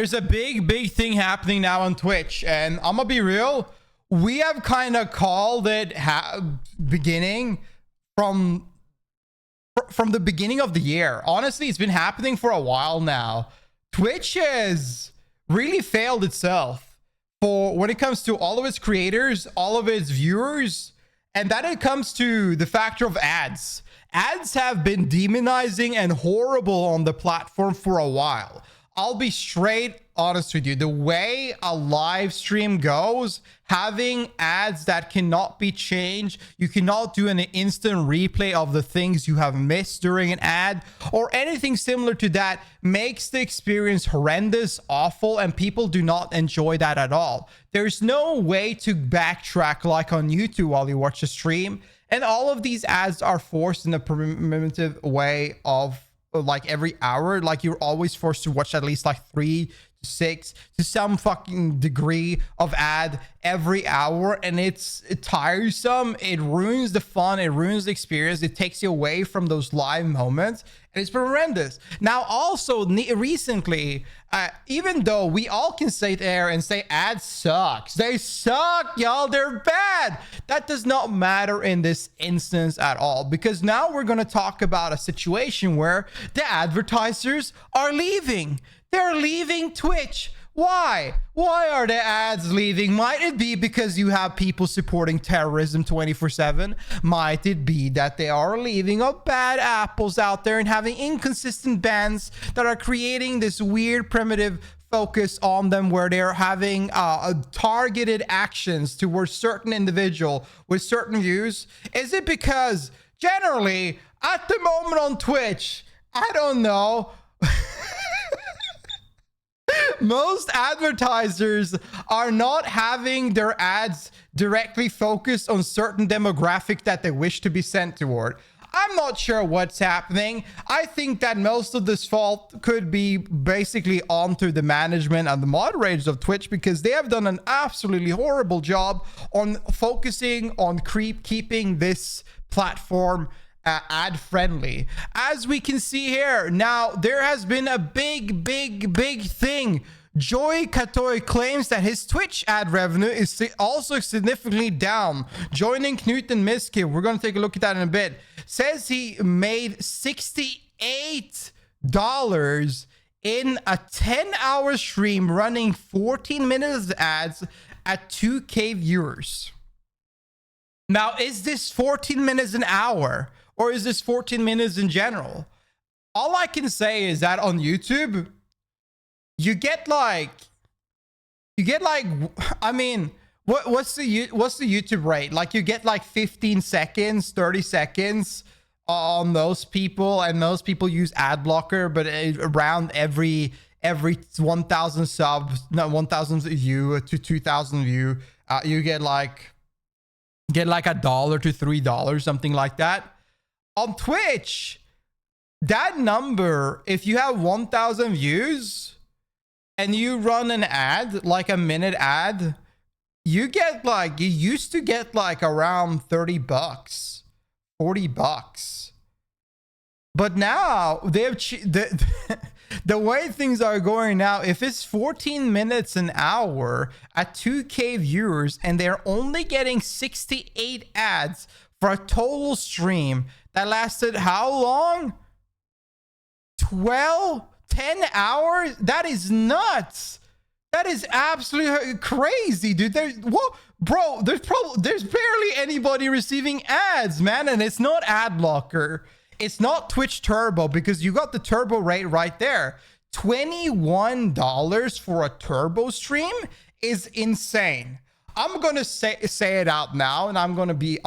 There's a big thing happening now on Twitch, and I'm gonna be real. We have kind of called it beginning from the beginning of the year. Honestly, it's been happening for a while now. Twitch has really failed itself for when it comes to all of its creators, all of its viewers, and that it comes to the factor of ads. Ads have been demonizing and horrible on the platform for a while. I'll be straight honest with you. The way a live stream goes, having ads that cannot be changed, you cannot do an instant replay of the things you have missed during an ad or anything similar to that, makes the experience horrendous, awful, and people do not enjoy that at all. There's no way to backtrack like on YouTube while you watch a stream, and all of these ads are forced in a primitive way of like every hour. Like you're always forced to watch at least like 3 to 6 to some fucking degree of ad every hour, and it's tiresome. It ruins the fun, it ruins the experience, it takes you away from those live moments, and it's been horrendous. Now also recently, even though we all can sit there and say ads sucks, they suck, y'all, they're bad, that does not matter in this instance at all, because now we're going to talk about a situation where the advertisers are leaving. They're leaving Twitch. Why? Why are the ads leaving? Might it be because you have people supporting terrorism 24/7? Might it be that they are leaving up bad apples out there and having inconsistent bans that are creating this weird primitive focus on them where they're having targeted actions towards certain individual with certain views? Is it because generally at the moment on Twitch, I don't know, most advertisers are not having their ads directly focused on certain demographic that they wish to be sent toward? I'm not sure what's happening. I think that most of this fault could be basically onto the management and the moderators of Twitch, because they have done an absolutely horrible job on focusing on keeping this platform ad friendly. As we can see here, now there has been a big thing. Joy Katoy claims that his Twitch ad revenue is also significantly down. Joining Knut and Miski, we're going to take a look at that in a bit, says he made $68 in a 10-hour stream running 14 minutes of ads at 2K viewers. Now, is this 14 minutes an hour? Or is this 14 minutes in general? All I can say is that on YouTube, you get like, I mean, what's the YouTube rate? Like you get like 15 seconds, 30 seconds on those people, and most people use ad blocker, but around every 1,000 subs, no, 1,000 view to 2,000 view, you get like $1 to $3, something like that. On Twitch, that number, if you have 1,000 views and you run an ad, like a minute ad, you used to get like around $30, $40. But now they've the way things are going now, if it's 14 minutes an hour at 2K viewers and they're only getting 68 ads for a total stream that lasted how long? 10 hours? That is nuts. That is absolutely crazy, dude. There's barely anybody receiving ads, man. And it's not ad blocker. It's not Twitch Turbo, because you got the turbo rate right there. $21 for a turbo stream is insane. I'm gonna say it out now, and I'm gonna be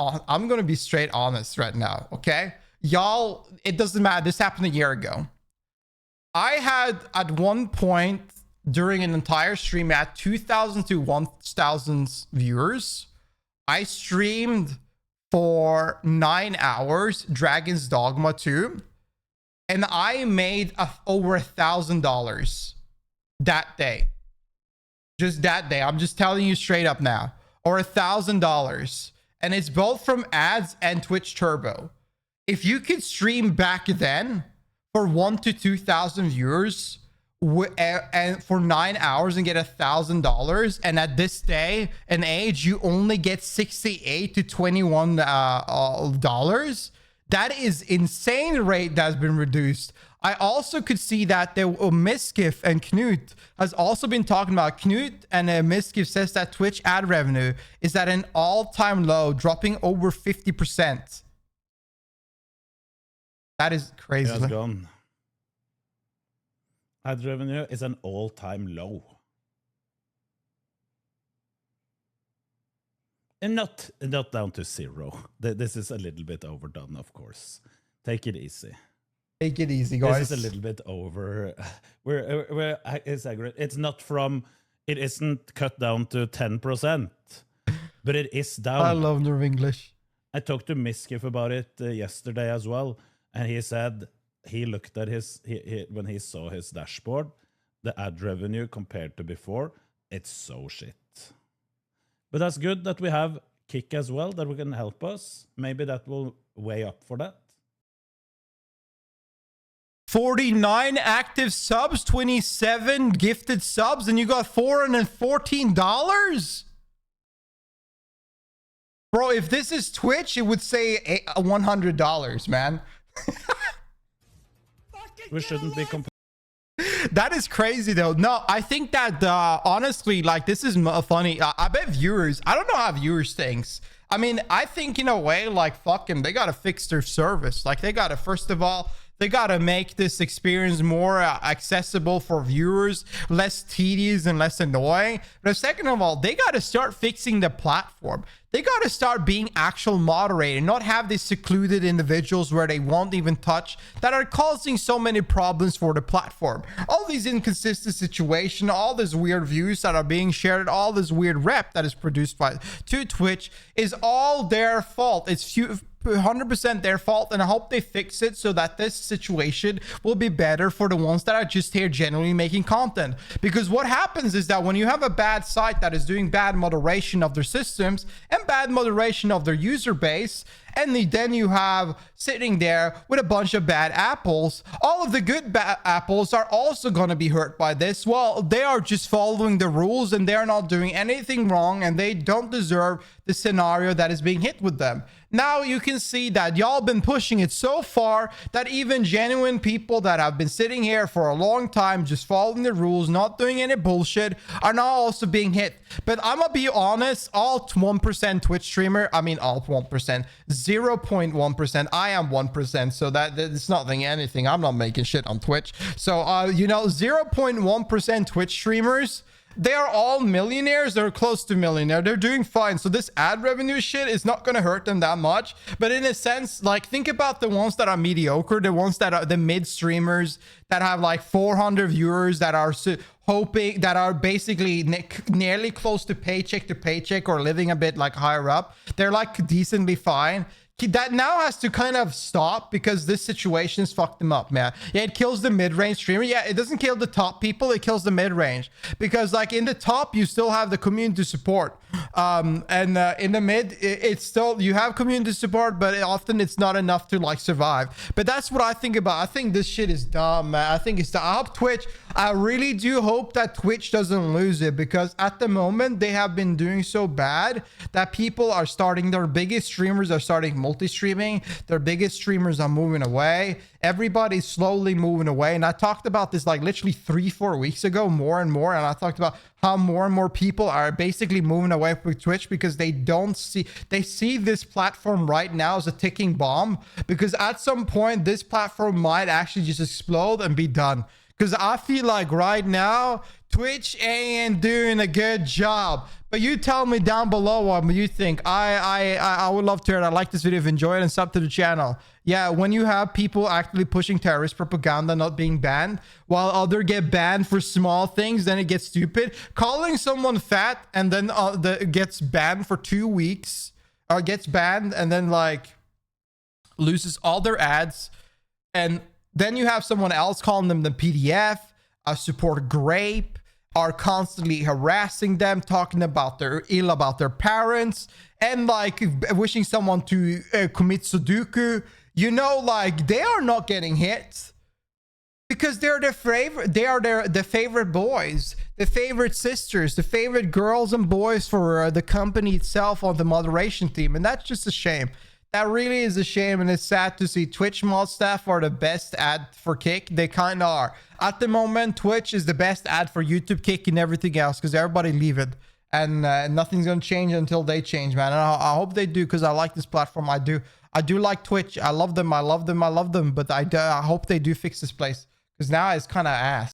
straight honest right now, okay? Y'all, it doesn't matter. This happened a year ago. I had at one point during an entire stream at 2,000 to 1,000 viewers. I streamed for 9 hours, Dragon's Dogma 2, and I made over $1,000 that day. Just that day. I'm just telling you straight up now. Or $1,000. And it's both from ads and Twitch Turbo. If you could stream back then for 1,000 to 2,000 viewers and for 9 hours and get $1,000, and at this day and age you only get 68 to 21 dollars. That is insane rate that's been reduced. I also could see that the Miskiff and Knut has also been talking about. Knut and Miskiff says that Twitch ad revenue is at an all-time low, dropping over 50%. That is crazy. It has gone. Ad revenue is an all-time low. And not down to zero. This is a little bit overdone, of course. Take it easy. Take it easy, guys. This is a little bit over. We're exaggerating. It's not from. It isn't cut down to 10%, but it is down. I love Nerve English. I talked to Miskiff about it yesterday as well, and he said he looked at his when he saw his dashboard, the ad revenue compared to before, it's so shit. But that's good that we have Kick as well, that we can help us. Maybe that will weigh up for that. 49 active subs, 27 gifted subs, and you got $414? Bro, if this is Twitch, it would say $100, man. We shouldn't be That is crazy though. No, I think that honestly, like, this is funny. I bet viewers, I don't know how viewers thinks. I mean, I think in a way, like, fucking, they gotta fix their service. Like, they gotta, first of all, they gotta make this experience more accessible for viewers, less tedious and less annoying. But second of all, they gotta start fixing the platform. They gotta start being actual moderated, not have these secluded individuals where they won't even touch, that are causing so many problems for the platform. All these inconsistent situations, all these weird views that are being shared, all this weird rep that is produced to Twitch is all their fault. It's 100% their fault, and I hope they fix it so that this situation will be better for the ones that are just here genuinely making content. Because what happens is that when you have a bad site that is doing bad moderation of their systems and bad moderation of their user base, and then you have sitting there with a bunch of bad apples, all of the good apples are also going to be hurt by this. Well, they are just following the rules and they're not doing anything wrong, and they don't deserve the scenario that is being hit with them. Now you can see that y'all been pushing it so far that even genuine people that have been sitting here for a long time, just following the rules, not doing any bullshit, are now also being hit. But I'm gonna be honest, all 1% Twitch streamer, I mean all 1%, 0.1%, I am 1%, so that's nothing, anything. I'm not making shit on Twitch. So, you know, 0.1% Twitch streamers, they are all millionaires. They're close to millionaire. They're doing fine. So this ad revenue shit is not going to hurt them that much. But in a sense, like, think about the ones that are mediocre, the ones that are the mid streamers that have like 400 viewers, that are hoping, that are basically nearly close to paycheck or living a bit like higher up. They're like decently fine. That now has to kind of stop because this situation has fucked them up, man. Yeah, it kills the mid-range streamer. Yeah, it doesn't kill the top people, it kills the mid-range. Because like in the top, you still have the community support. And in the mid, it's still, you have community support, but often it's not enough to like survive. But that's what I think about. I think this shit is dumb, man. I think it's dumb. I hope Twitch, I really do hope that Twitch doesn't lose it, because at the moment they have been doing so bad that people are starting, their biggest streamers are starting multi-streaming, their biggest streamers are moving away. Everybody's slowly moving away. And I talked about this like literally 3-4 weeks ago, more and more. And I talked about how more and more people are basically moving away from Twitch because they see this platform right now as a ticking bomb, because at some point this platform might actually just explode and be done. Because I feel like right now Twitch ain't doing a good job. But you tell me down below what you think. I would love to hear it. I like this video. If you enjoy it, and sub to the channel. Yeah, when you have people actively pushing terrorist propaganda not being banned, while others get banned for small things, then it gets stupid. Calling someone fat and then gets banned for 2 weeks, or gets banned and then like loses all their ads, and then you have someone else calling them the PDF, support grape, are constantly harassing them, talking about ill about their parents, and like wishing someone to commit Sudoku. You know, like, they are not getting hit because they're their favorite. They are the favorite boys, the favorite sisters, the favorite girls and boys for the company itself on the moderation team, and that's just a shame. That really is a shame, and it's sad to see. Twitch mod staff are the best ad for Kick. They kind of are. At the moment, Twitch is the best ad for YouTube, Kick, and everything else because everybody leave it. And nothing's going to change until they change, man. And I hope they do because I like this platform. I do like Twitch. I love them. But I hope they do fix this place because now it's kind of ass.